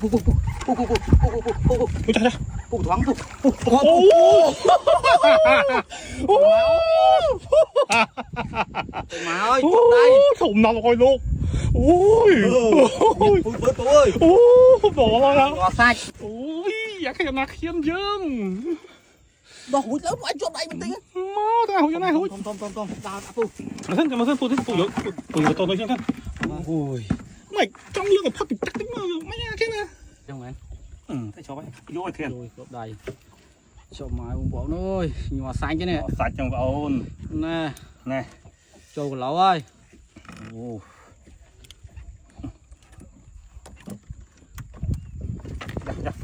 Ôi trời ơi. Ủa thoáng thôi. Má ơi, chụp đây. Thùng nằm rồi luôn. Ôi. Bớt tú ơi. Bỏ ra đó. Nó sạch. Ôi, giá cái nào khiên dương. Nó húi lắm, anh chụp đây mình tính. Má ta húi này húi. Tôm. Đào đã phu. Mà thân phụ to nói chân thân. Ôi. Mày trong lưng cái phát bị tắc tính mà mày cái này. Trong anh. Thấy cho vậy. Vô thiền. Rồi, chụp đây. Cho mai ông bỏ ơi, nhưng mà xanh chứ nè. Sạch trong ôn. Nè. Nè. Trâu lẩu ơi. Ồ.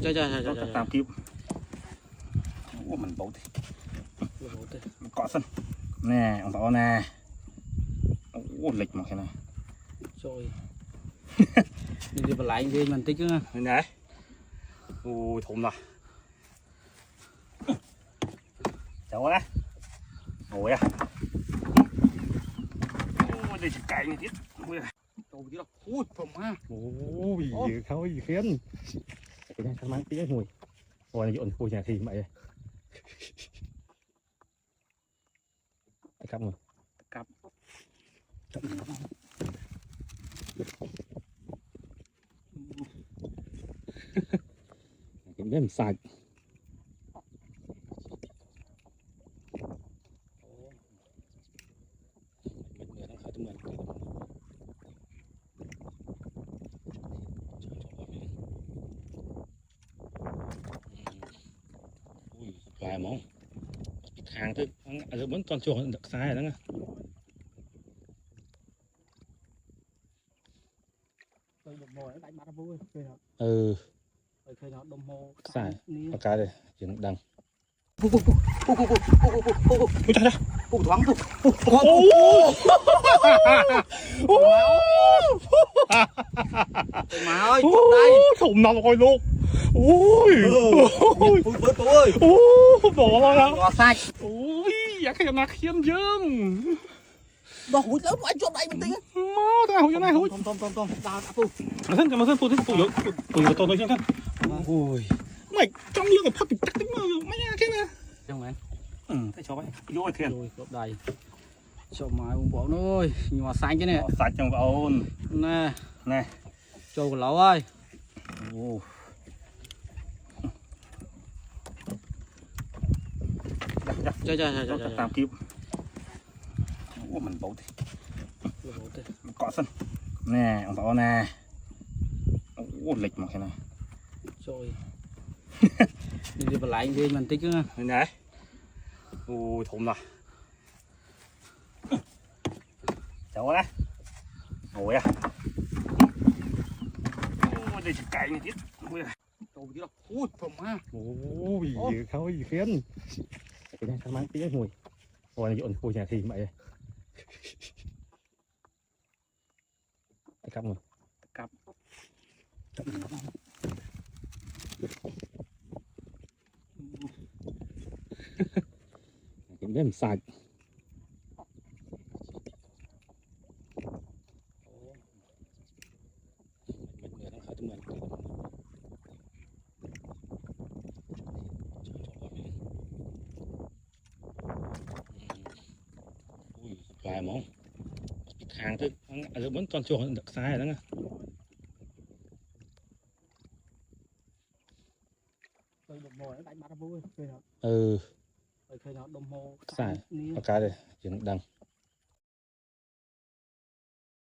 Trời. Tạm kịp. Ủa mình bấu thì. Cọ sân. Nè, ông tỏ nè. Ủa lịch mà cái này. Trời. Đi vào lại đi mình tích nữa. Này. Ui thùng rồi. Cháu á. Ngồi à. Ôi đây chỉ cày này tiếp. Ui à. Trời chứ đâu. Ui, phồng ha. Ôi khâu gì khiến. Cái này thằng mang tí ngồi. Ngồi này dọn cô nhà thì mày. Cặp rồi. Cặp. Cái này sạch. Vài món hàng thôi ăn vẫn toàn chuồng được sai rồi đó nghe. Ừ sai cái đây chuyện đằng ôi trời ơi thoáng thôi. Má ơi, chụp đây. thùng nằm rồi luôn. Ôi. Bớt tú ơi. Bỏ ra đó. Nó sạch. Ôi, giá cái nào khiên dương. Nó húi lắm, anh chụp đây mình tính. Má ta húi này húi. Tôm. Đào đã phu. Mà thân phụ to nói chân thân. Ôi. Mày trong lưng cái phát bị tắc tính mà mày cái này. Trong anh. Thấy cho vậy. Vô thiền. Rồi, chụp đây. Cho mai ông bỏ ơi, nhưng mà xanh chứ nè. Sạch trong ôn. Nè. Nè. Trâu lẩu ơi. Ồ. Trời. Tạm kịp. Ủa mình bấu thì. Cọ sân. Nè, ông tỏ nè. Ủa lịch mà cái này. Trời. Đi vào lại đi mình tích nữa. Này. Ui thùng rồi. Cháu á. Ngồi à. Ôi đây chỉ cày này tiếp. Ui à. Trời chứ đâu. Ui, phồng ha. Ôi khâu gì khiến. Cái này thằng mang tí ngồi. Ngồi này dọn cô nhà thì mày. Cặp rồi. Cặp. Cái này sạch. Vài món hàng thôi ăn vẫn toàn chuồng được sai rồi đó nghe. Ừ sai cái đây chuyện đằng